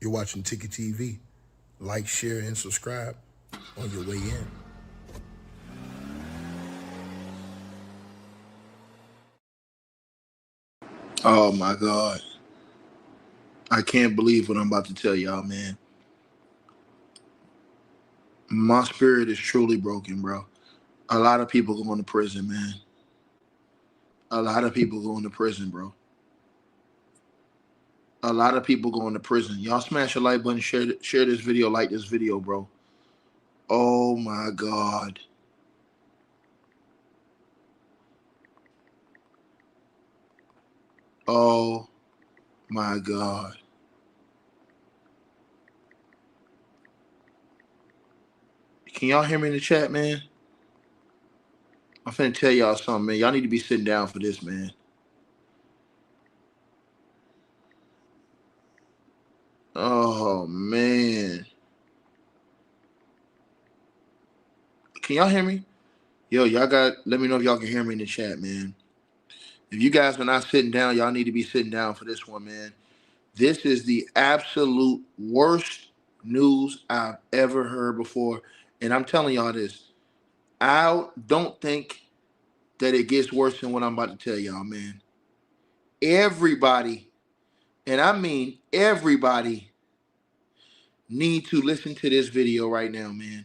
You're watching Ticket TV. Like, share, and subscribe on your way in. Oh my God. I can't believe what I'm about to tell y'all, man. My spirit is truly broken, bro. A lot of people going to prison, man. A lot of people going to prison, bro. A lot of people going to prison. Y'all smash a like button, share this video, like this video, bro. Oh my God. Oh my God. Can y'all hear me in the chat, man? I'm finna tell y'all something, man. Y'all need to be sitting down for this, man. Oh man. Can y'all hear me? Yo, let me know if y'all can hear me in the chat, man. If you guys are not sitting down, y'all need to be sitting down for this one, man. This is the absolute worst news I've ever heard before. And I'm telling y'all this. I don't think that it gets worse than what I'm about to tell y'all, man. Everybody, and I mean everybody, need to listen to this video right now, man.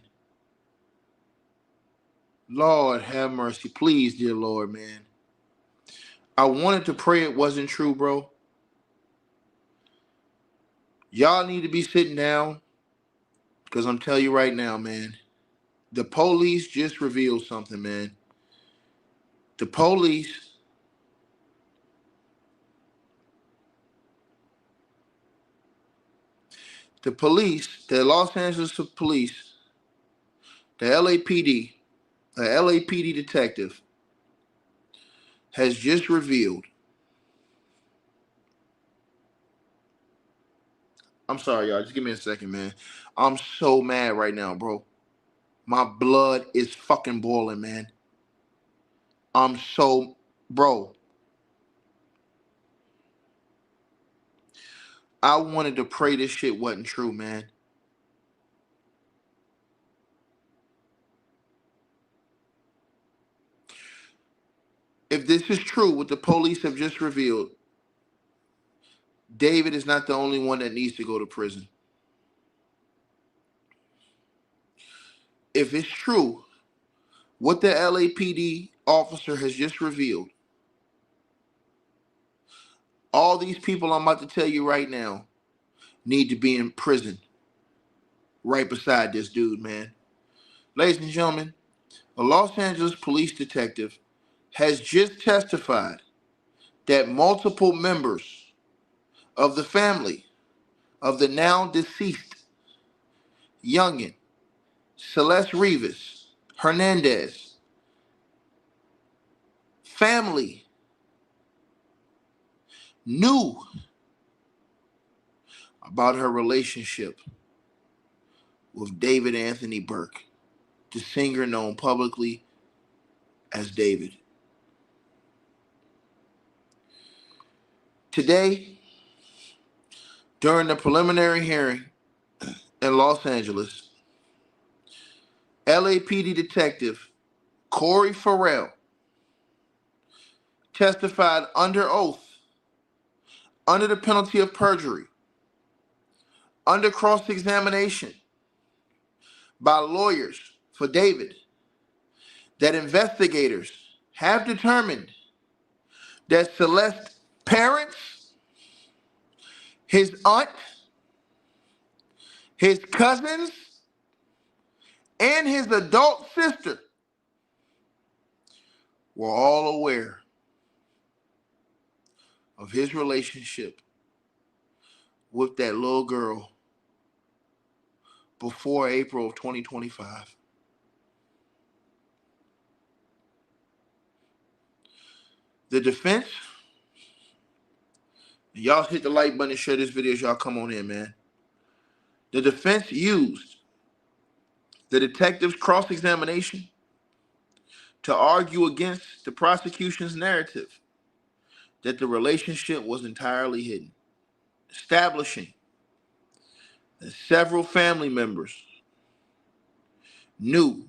Lord have mercy. Please, dear Lord, man. I wanted to pray it wasn't true, bro. Y'all need to be sitting down because I'm telling you right now, man. The police just revealed something, man. The police the Los Angeles police, the LAPD, the LAPD detective has just revealed. I'm sorry, y'all. Just give me a second, man. I'm so mad right now, bro. My blood is fucking boiling, man. Bro. I wanted to pray this shit wasn't true, man. If this is true, what the police have just revealed, David is not the only one that needs to go to prison. If it's true, what the LAPD officer has just revealed, all these people I'm about to tell you right now need to be in prison right beside this dude, man. Ladies and gentlemen, a Los Angeles police detective has just testified that multiple members of the family of the now deceased youngin, Celeste Rivas Hernandez, family knew about her relationship with David Anthony Burke, the singer known publicly as David. Today, during the preliminary hearing in Los Angeles, LAPD detective Corey Farrell testified under oath, under the penalty of perjury, under cross-examination by lawyers for David, that investigators have determined that Celeste's parents, his aunt, his cousins, and his adult sister were all aware of his relationship with that little girl before April of 2025. The defense, y'all hit the like button and share this video as y'all come on in, man. The defense used the detective's cross-examination to argue against the prosecution's narrative that the relationship was entirely hidden, establishing that several family members knew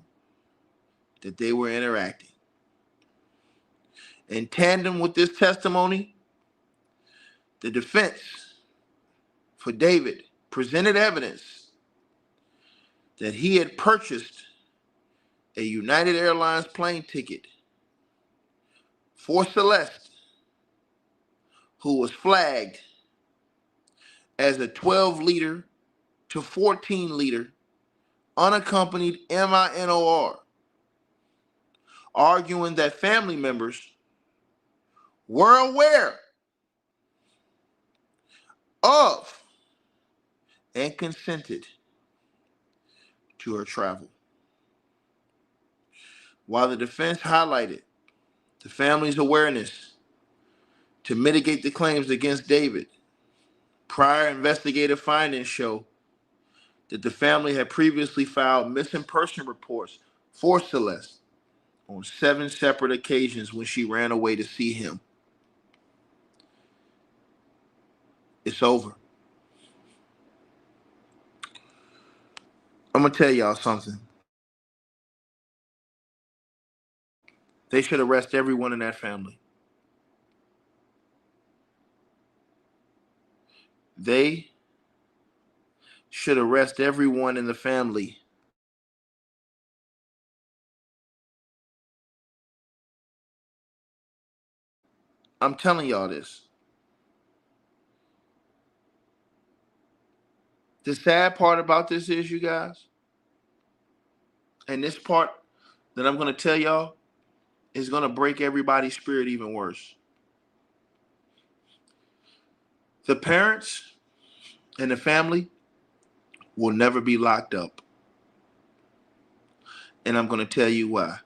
that they were interacting. In tandem with this testimony, the defense for David presented evidence that he had purchased a United Airlines plane ticket for Celeste, who was flagged as a 12-liter to 14-liter unaccompanied minor, arguing that family members were aware of and consented to her travel. While the defense highlighted the family's awareness to mitigate the claims against David, prior investigative findings show that the family had previously filed missing person reports for Celeste on 7 separate occasions when she ran away to see him. It's over. I'm going to tell y'all something. They should arrest everyone in that family. They should arrest everyone in the family. I'm telling y'all this. The sad part about this is, you guys, and this part that I'm going to tell y'all is going to break everybody's spirit even worse. The parents and the family will never be locked up. And I'm going to tell you why.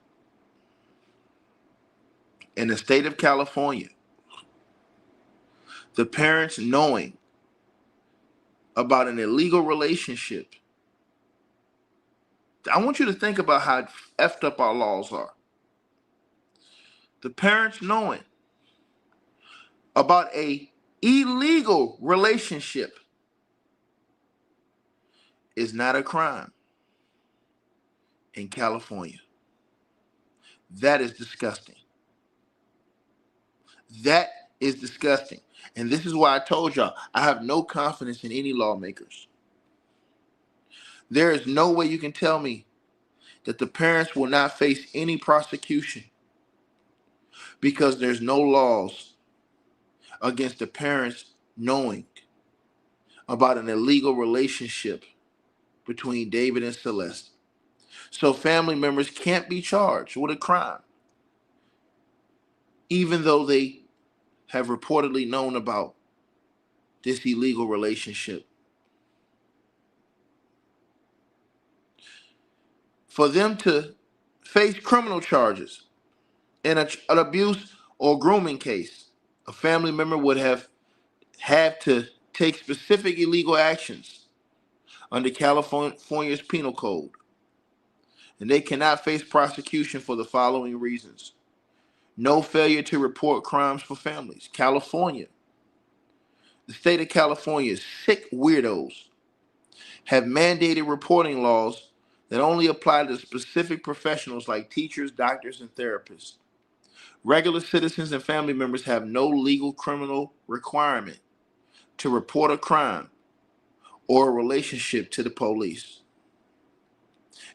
In the state of California, the parents knowing about an illegal relationship, I want you to think about how effed up our laws are. The parents knowing about a illegal relationship is not a crime in California. That is disgusting. That is disgusting. And this is why I told y'all, I have no confidence in any lawmakers. There is no way you can tell me that the parents will not face any prosecution because there's no laws against the parents knowing about an illegal relationship between David and Celeste. So family members can't be charged with a crime, even though they have reportedly known about this illegal relationship. For them to face criminal charges in an abuse or grooming case, a family member would have had to take specific illegal actions under California's penal code. And they cannot face prosecution for the following reasons. No failure to report crimes for families. California, the state of California's sick weirdos have mandated reporting laws that only apply to specific professionals like teachers, doctors, and therapists. Regular citizens and family members have no legal criminal requirement to report a crime or a relationship to the police.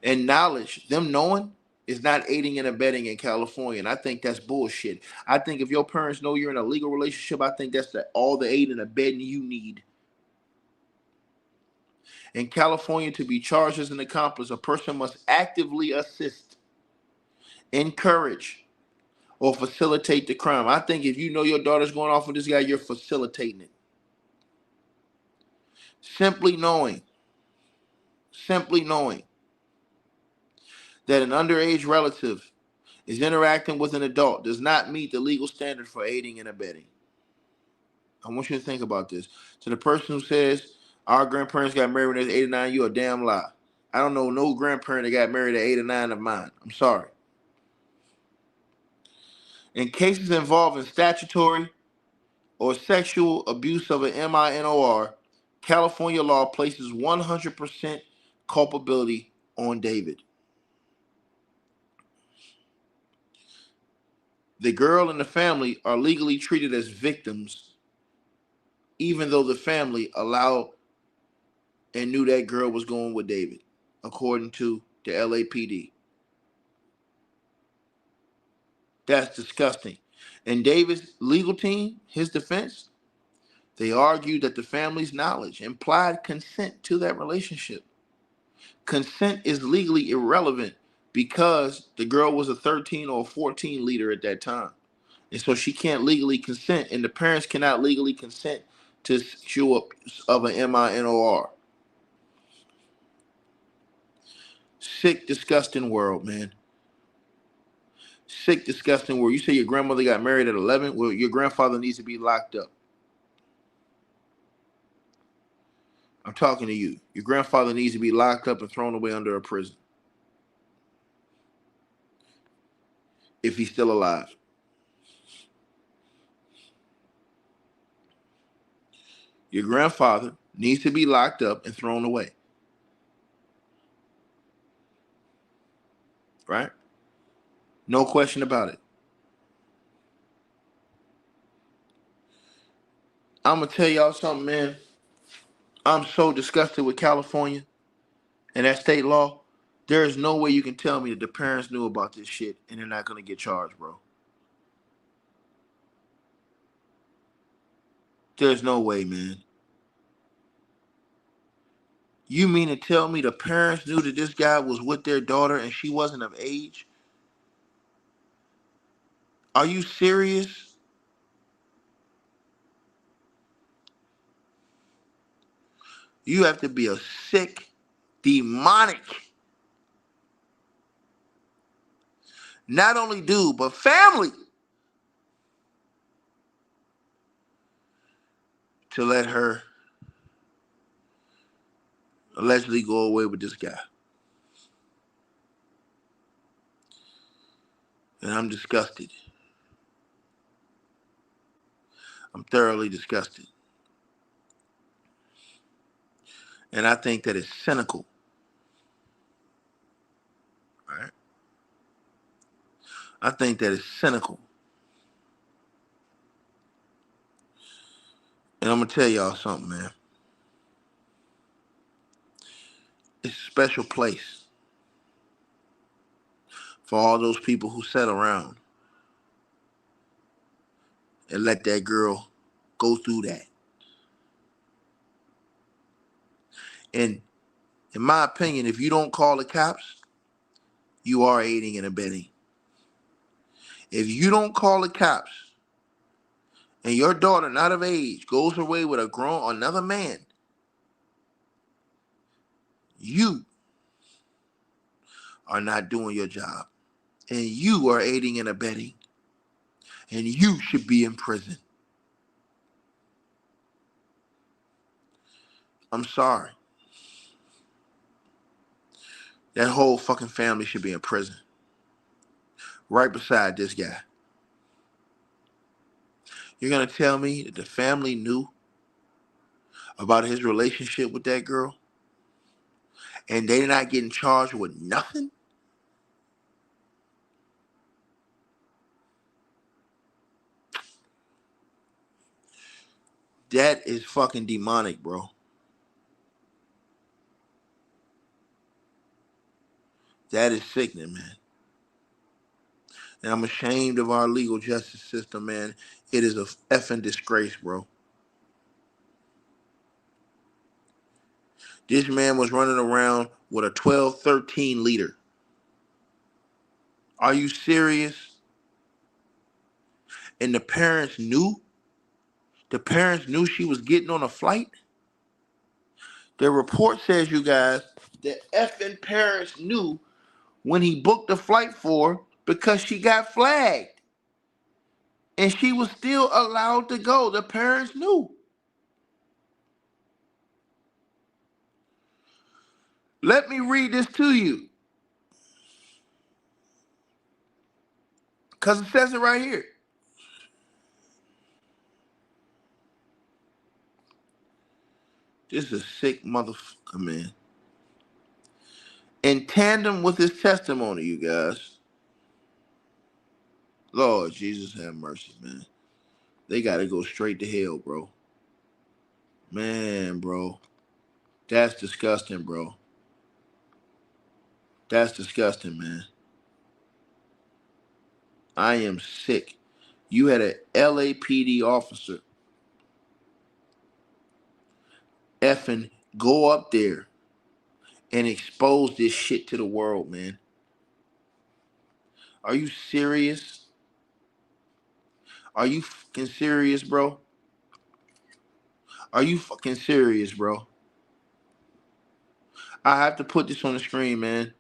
And knowledge, them knowing, is not aiding and abetting in California. And I think that's bullshit. I think if your parents know you're in a legal relationship, I think that's all the aid and abetting you need. In California, to be charged as an accomplice, a person must actively assist, encourage, or facilitate the crime. I think if you know your daughter's going off with this guy, you're facilitating it. Simply knowing that an underage relative is interacting with an adult does not meet the legal standard for aiding and abetting. I want you to think about this. To the person who says our grandparents got married when they was 8 or 9, you a damn lie. I don't know no grandparent that got married at 8 or 9 of mine. I'm sorry. In cases involving statutory or sexual abuse of an minor, California law places 100% culpability on David. The girl and the family are legally treated as victims, even though the family allowed and knew that girl was going with David, according to the LAPD. That's disgusting. And David's legal team, his defense, they argued that the family's knowledge implied consent to that relationship. Consent is legally irrelevant because the girl was a 13 or 14 leader at that time. And so she can't legally consent, and the parents cannot legally consent to show up of an MINOR. Sick, disgusting world, man. Sick, disgusting world. You say your grandmother got married at 11? Well, your grandfather needs to be locked up. I'm talking to you. Your grandfather needs to be locked up and thrown away under a prison if he's still alive. Your grandfather needs to be locked up and thrown away. Right? No question about it. I'm going to tell y'all something, man. I'm so disgusted with California and that state law. There is no way you can tell me that the parents knew about this shit and they're not going to get charged, bro. There's no way, man. You mean to tell me the parents knew that this guy was with their daughter and she wasn't of age? Are you serious? You have to be a sick, demonic, not only dude, but family to let her allegedly go away with this guy. And I'm disgusted. I'm thoroughly disgusted. And I think that it's cynical. Right? I think that it's cynical. And I'm going to tell y'all something, man. It's a special place for all those people who sat around and let that girl go through that. And in my opinion, if you don't call the cops, you are aiding and abetting. If you don't call the cops and your daughter, not of age, goes away with another man, you are not doing your job. And you are aiding and abetting. And you should be in prison. I'm sorry. That whole fucking family should be in prison. Right beside this guy. You're going to tell me that the family knew about his relationship with that girl and they're not getting charged with nothing? That is fucking demonic, bro. That is sickening, man. And I'm ashamed of our legal justice system, man. It is a effing disgrace, bro. This man was running around with a 12-13 leader. Are you serious? And the parents knew? The parents knew she was getting on a flight? The report says, you guys, the effing parents knew when he booked the flight for her because she got flagged. And she was still allowed to go. The parents knew. Let me read this to you. Because it says it right here. This is a sick motherfucker, man. In tandem with his testimony, you guys. Lord Jesus have mercy, man. They gotta go straight to hell, bro. Man, bro. That's disgusting, bro. That's disgusting, man. I am sick. You had a LAPD officer effing go up there and expose this shit to the world, man. Are you serious? Are you fucking serious, bro? Are you fucking serious, bro? I have to put this on the screen, man.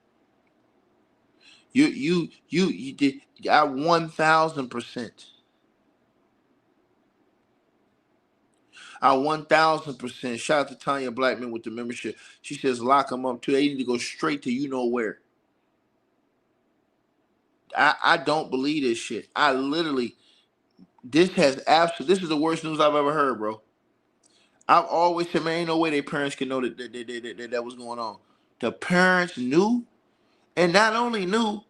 You did. I 1,000%. I 1,000%. Shout out to Tanya Blackman with the membership. She says lock them up too. They need to go straight to you know where. I don't believe this shit. I literally, this has absolutely, this is the worst news I've ever heard, bro. I've always said, man, ain't no way their parents can know that was going on. The parents knew, and not only knew,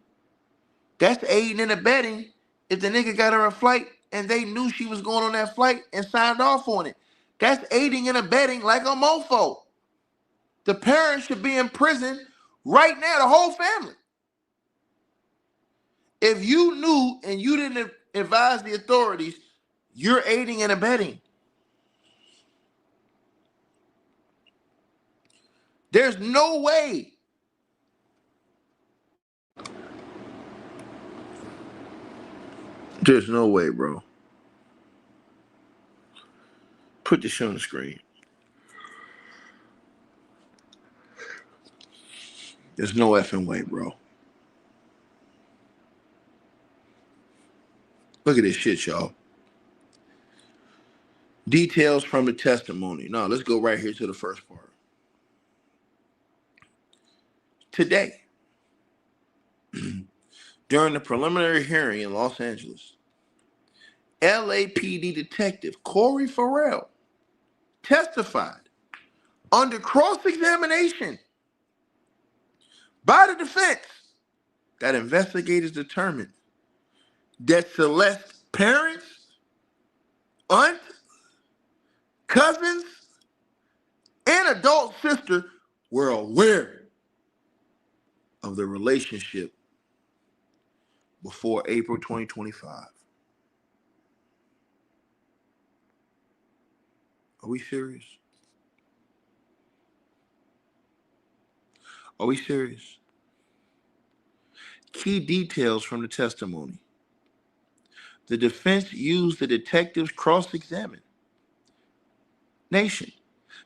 that's aiding and abetting. If the nigga got her a flight and they knew she was going on that flight and signed off on it, that's aiding and abetting like a mofo. The parents should be in prison right now, the whole family. If you knew and you didn't advise the authorities, you're aiding and abetting. There's no way. There's no way, bro. Put this shit on the screen. There's no effing way, bro. Look at this shit, y'all. Details from the testimony. No, let's go right here to the first part. Today, during the preliminary hearing in Los Angeles, LAPD detective Corey Farrell testified under cross-examination by the defense that investigators determined that Celeste's parents, aunt, cousins, and adult sister were aware of the relationship before April 2025. Are we serious? Are we serious? Key details from the testimony. The defense used the detective's cross-examination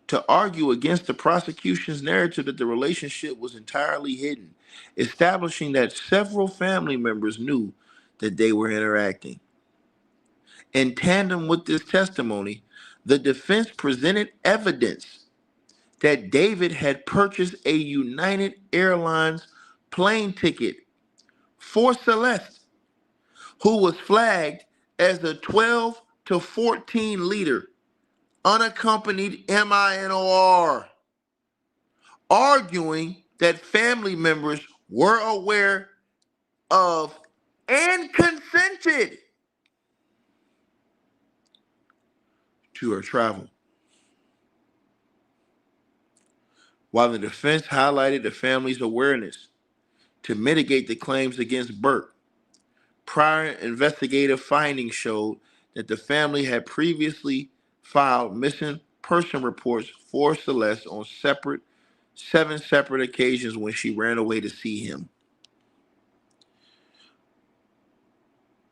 to argue against the prosecution's narrative that the relationship was entirely hidden, establishing that several family members knew that they were interacting. In tandem with this testimony, the defense presented evidence that David had purchased a United Airlines plane ticket for Celeste, who was flagged as a 12 to 14 liter unaccompanied minor, arguing that family members were aware of and consented to her travel. While the defense highlighted the family's awareness to mitigate the claims against Burke, prior investigative findings showed that the family had previously filed missing person reports for Celeste on seven separate occasions when she ran away to see him.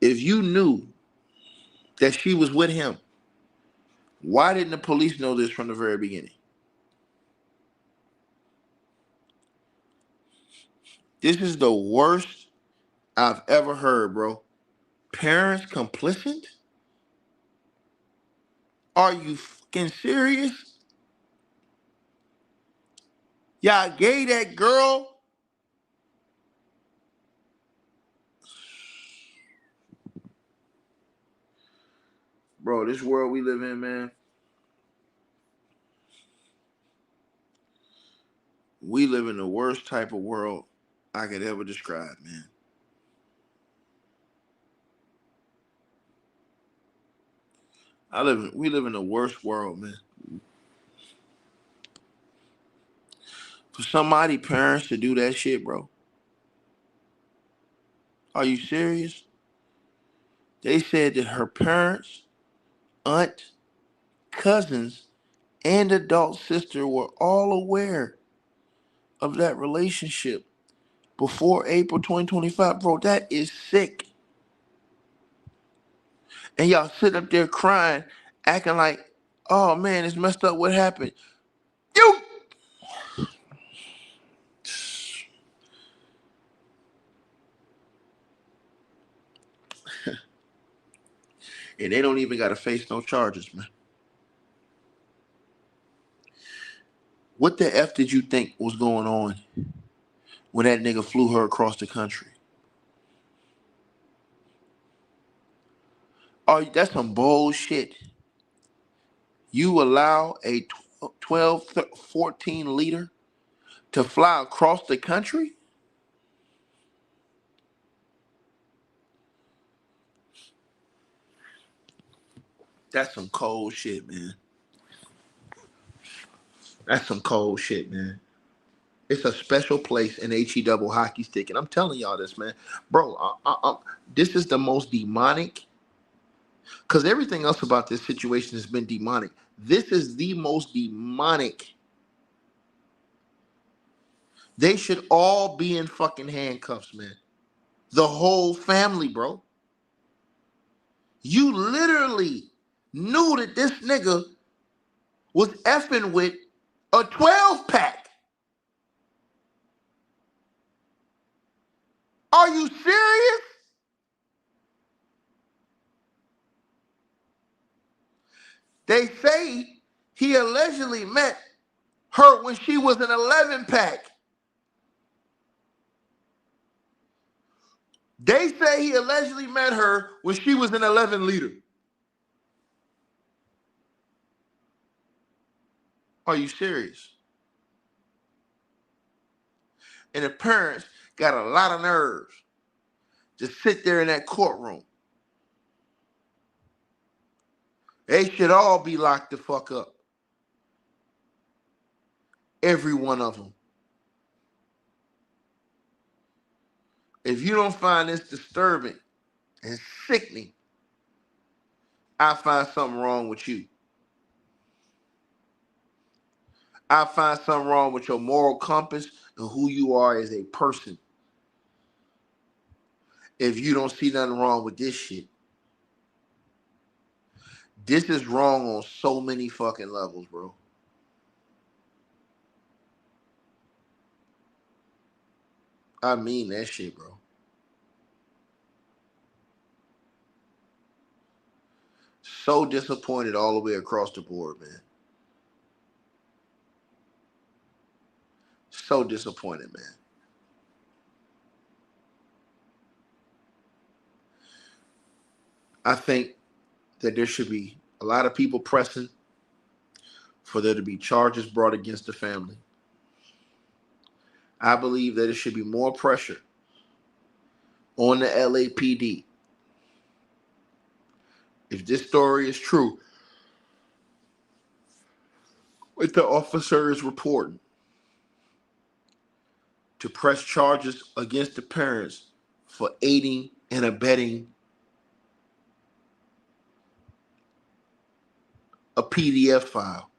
If you knew that she was with him, why didn't the police know this from the very beginning? This is the worst I've ever heard, bro. Parents complicit? Are you fucking serious? Y'all gave that girl. Bro, this world we live in, man. We live in the worst type of world I could ever describe, man. We live in the worst world, man. For somebody parents to do that shit, bro. Are you serious? They said that her parents, aunt, cousins, and adult sister were all aware of that relationship before April 2025. Bro, that is sick. And y'all sit up there crying, acting like, oh man, it's messed up. What happened? You! And they don't even got to face no charges, man. What the F did you think was going on when that nigga flew her across the country? Oh, that's some bullshit. You allow a 12, 14 liter to fly across the country? That's some cold shit, man. That's some cold shit, man. It's a special place in HE double hockey stick. And I'm telling y'all this, man. Bro, this is the most demonic, because everything else about this situation has been demonic. This is the most demonic. They should all be in fucking handcuffs, man. The whole family, bro. You literally knew that this nigga was effing with a 12 pack. Are you serious? They say he allegedly met her when she was an 11 pack. They say he allegedly met her when she was an 11 liter. Are you serious? And the parents got a lot of nerves to sit there in that courtroom. They should all be locked the fuck up. Every one of them. If you don't find this disturbing and sickening, I find something wrong with you. I find something wrong with your moral compass and who you are as a person. If you don't see nothing wrong with this shit. This is wrong on so many fucking levels, bro. I mean that shit, bro. So disappointed all the way across the board, man. So disappointed, man. I think that there should be a lot of people pressing for there to be charges brought against the family. I believe that it should be more pressure on the LAPD. If this story is true, what the officer is reporting, to press charges against the parents for aiding and abetting a PDF file.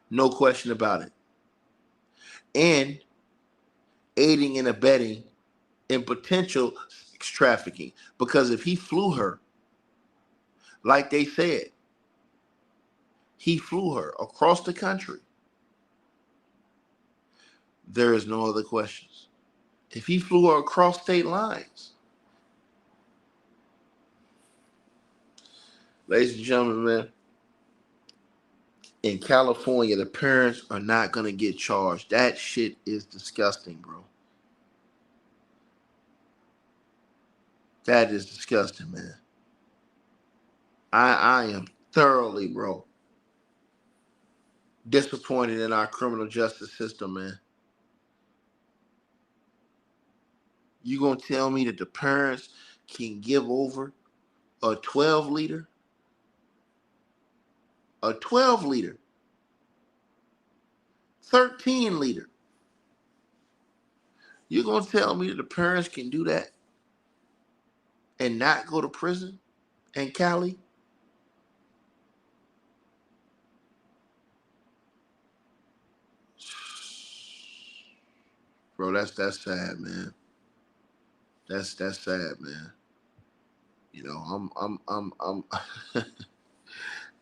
No question about it. And aiding and abetting in potential sex trafficking. Because if he flew her, like they said, he flew her across the country, there is no other questions. If he flew her across state lines, ladies and gentlemen, man, in California, the parents are not going to get charged. That shit is disgusting, bro. That is disgusting, man. I am thoroughly, bro, Disappointed in our criminal justice system, man. You gonna tell me that the parents can give over a 12 liter, a 12 liter, 13 liter? You gonna tell me that the parents can do that and not go to prison in Cali? Bro, that's sad, man. That's sad, man. You know, I'm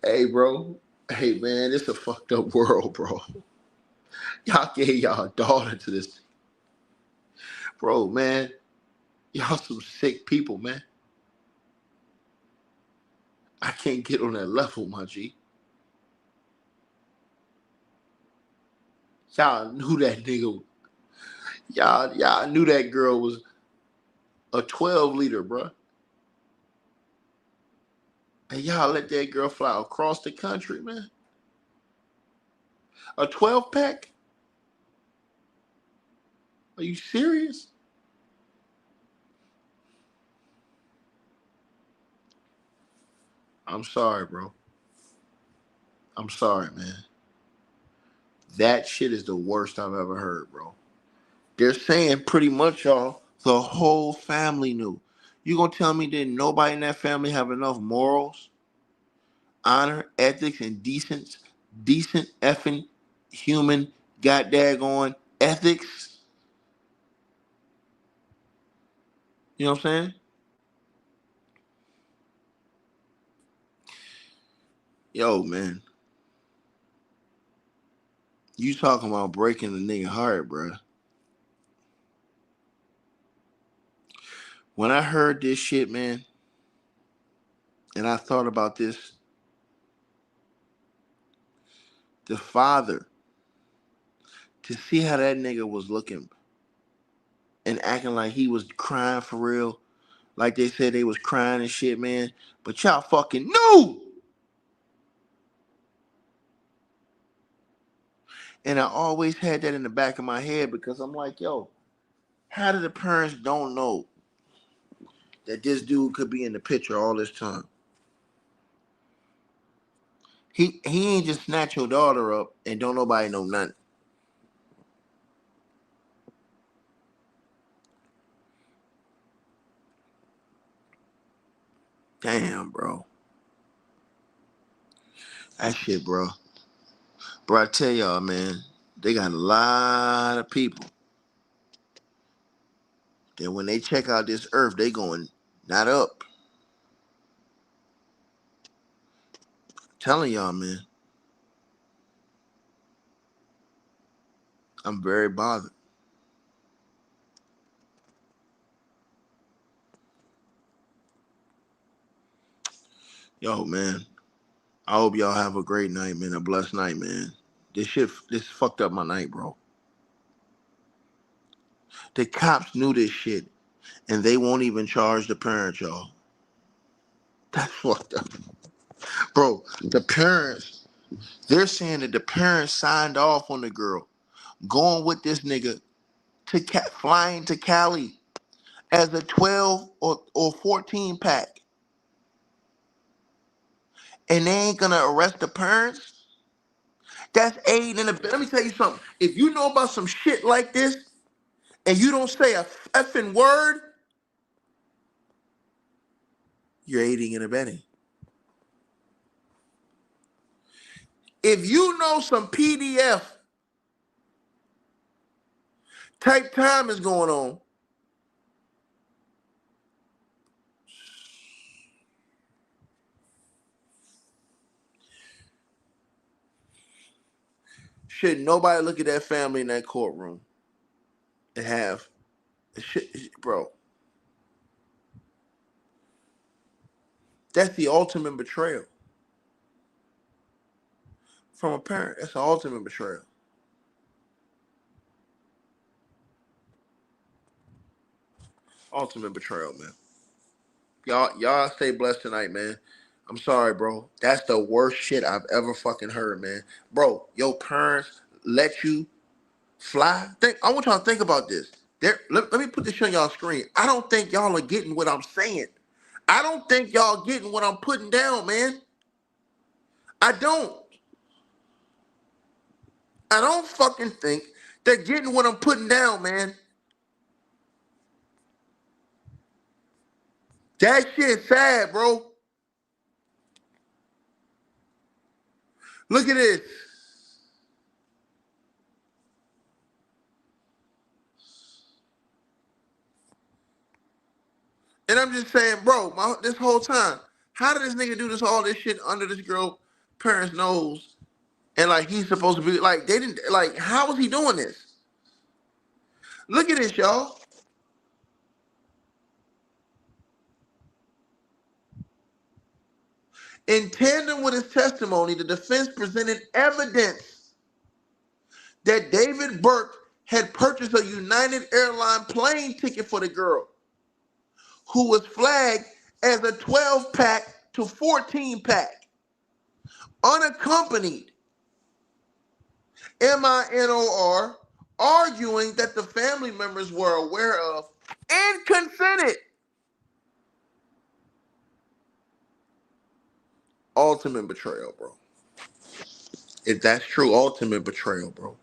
hey bro. Hey man, it's a fucked up world, bro. Y'all gave y'all daughter to this. Bro, man. Y'all some sick people, man. I can't get on that level, my G. Y'all knew that nigga. Y'all knew that girl was a 12 liter, bro. And y'all let that girl fly across the country, man. A 12 pack? Are you serious? I'm sorry, bro. I'm sorry, man. That shit is the worst I've ever heard, bro. They're saying pretty much, y'all, the whole family knew. You gonna tell me that nobody in that family have enough morals, honor, ethics, and decent effing human goddamn ethics? You know what I'm saying? Yo, man, you talking about breaking the nigga heart, bro. When I heard this shit, man, and I thought about this, the father, to see how that nigga was looking and acting like he was crying for real, like they said they was crying and shit, man. But y'all fucking knew. And I always had that in the back of my head because I'm like, yo, how did the parents don't know that this dude could be in the picture all this time? He ain't just snatch your daughter up and don't nobody know nothing. Damn, bro. That shit, bro. Bro, I tell y'all, man, they got a lot of people that when they check out this earth, they going not up. I'm telling y'all, man, I'm very bothered. Yo, man, I hope y'all have a great night, man, a blessed night, man. This fucked up my night, bro. The cops knew this shit, and they won't even charge the parents, y'all. That's fucked up. Bro, the parents, they're saying that the parents signed off on the girl going with this nigga flying to Cali as a 12 or 14 pack. And they ain't gonna arrest the parents? That's aid in a bit. Let me tell you something. If you know about some shit like this and you don't say a effing word, you're aiding and abetting. If you know some PDF type time is going on, should nobody look at that family in that courtroom and have shit, bro? That's the ultimate betrayal from a parent. That's the ultimate betrayal. Ultimate betrayal, man. Y'all stay blessed tonight, man. I'm sorry, bro. That's the worst shit I've ever fucking heard, man. Bro, your parents let you fly? I want y'all to think about this. Let me put this shit on y'all screen. I don't think y'all are getting what I'm saying. I don't think y'all getting what I'm putting down, man. I don't. I don't fucking think they're getting what I'm putting down, man. That shit's sad, bro. Look at this. And I'm just saying, bro, this whole time, how did this nigga do all this shit under this girl parents' nose? And like he's supposed to be like they didn't like how was he doing this? Look at this, y'all. In tandem with his testimony, the defense presented evidence that David Burke had purchased a United Airlines plane ticket for the girl, who was flagged as a 12 pack to 14 pack, unaccompanied, MINOR, arguing that the family members were aware of and consented. Ultimate betrayal, bro. If that's true, ultimate betrayal, bro.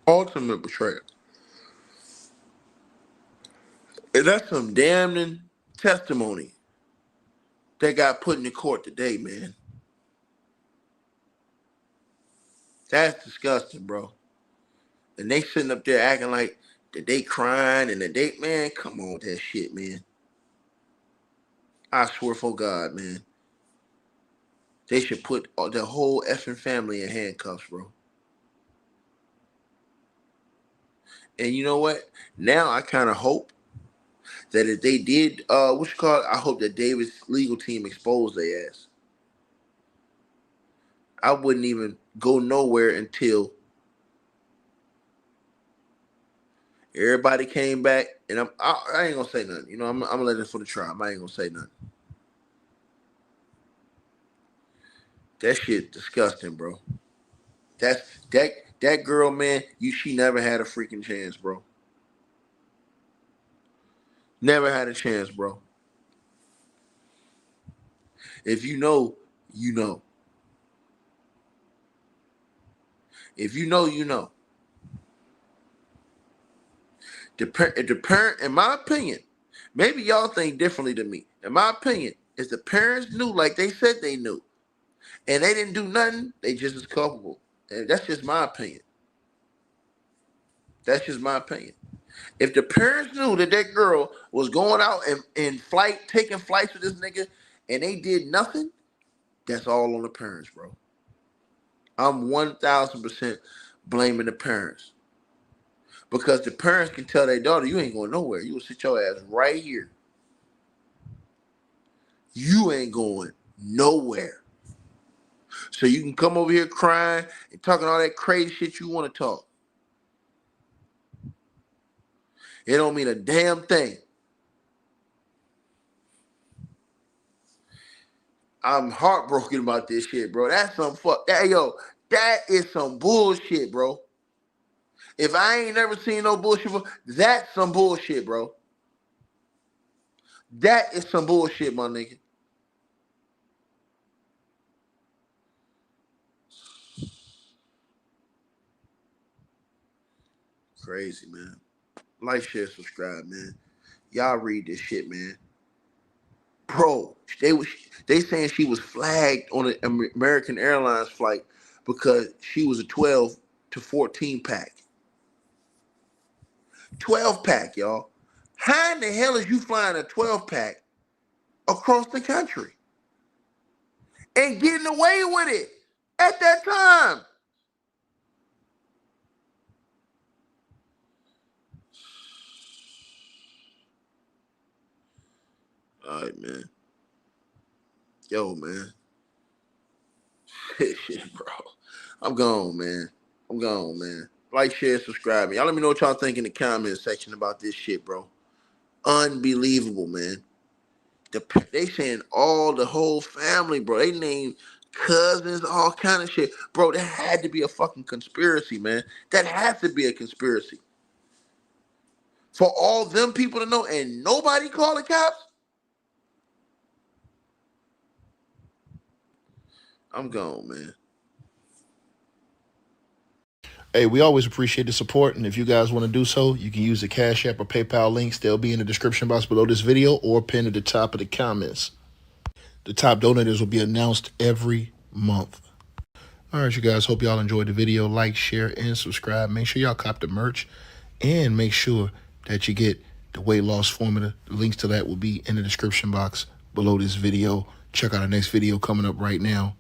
Ultimate betrayal. And that's some damning testimony that got put in the court today, man. That's disgusting, bro. And they sitting up there acting like that they crying and that they, man, come on with that shit, man. I swear for God, man. They should put the whole effing family in handcuffs, bro. And you know what? Now I kind of hope that if they did, what you call it? I hope that David's legal team exposed their ass. I wouldn't even go nowhere until everybody came back. And I ain't gonna say nothing. You know, I'm gonna let it for the trial. I ain't gonna say nothing. That shit disgusting, bro. That's that girl, man. She never had a freaking chance, bro. Never had a chance, bro. If you know, you know. If you know, you know. The parent, in my opinion, maybe y'all think differently than me. In my opinion, if the parents knew like they said they knew, and they didn't do nothing, they just as culpable. And that's just my opinion. That's just my opinion. If the parents knew that that girl was going out in flight, taking flights with this nigga, and they did nothing, that's all on the parents, bro. I'm 1,000% blaming the parents. Because the parents can tell their daughter, you ain't going nowhere. You will sit your ass right here. You ain't going nowhere. So you can come over here crying and talking all that crazy shit you want to talk. It don't mean a damn thing. I'm heartbroken about this shit, bro. That's some that is some bullshit, bro. If I ain't never seen no bullshit, that's some bullshit, bro. That is some bullshit, my nigga. Crazy, man. Like, share, subscribe, man. Y'all read this shit, man. Bro, they saying she was flagged on an American Airlines flight because she was a 12 to 14 pack. 12 pack, y'all. How in the hell is you flying a 12 pack across the country and getting away with it at that time? All right, man. Yo, man. Shit, bro. I'm gone, man. I'm gone, man. Like, share, subscribe. Y'all let me know what y'all think in the comment section about this shit, bro. Unbelievable, man. They saying all the whole family, bro. They named cousins, all kind of shit, bro. That had to be a fucking conspiracy, man. That had to be a conspiracy for all them people to know, and nobody called the cops. I'm gone, man. Hey, we always appreciate the support, and if you guys want to do so, you can use the Cash App or PayPal links. They'll be in the description box below this video or pinned at the top of the comments. The top donators will be announced every month. All right, you guys, hope y'all enjoyed the video. Like, share, and subscribe. Make sure y'all cop the merch, and make sure that you get the weight loss formula. The links to that will be in the description box below this video. Check out our next video coming up right now.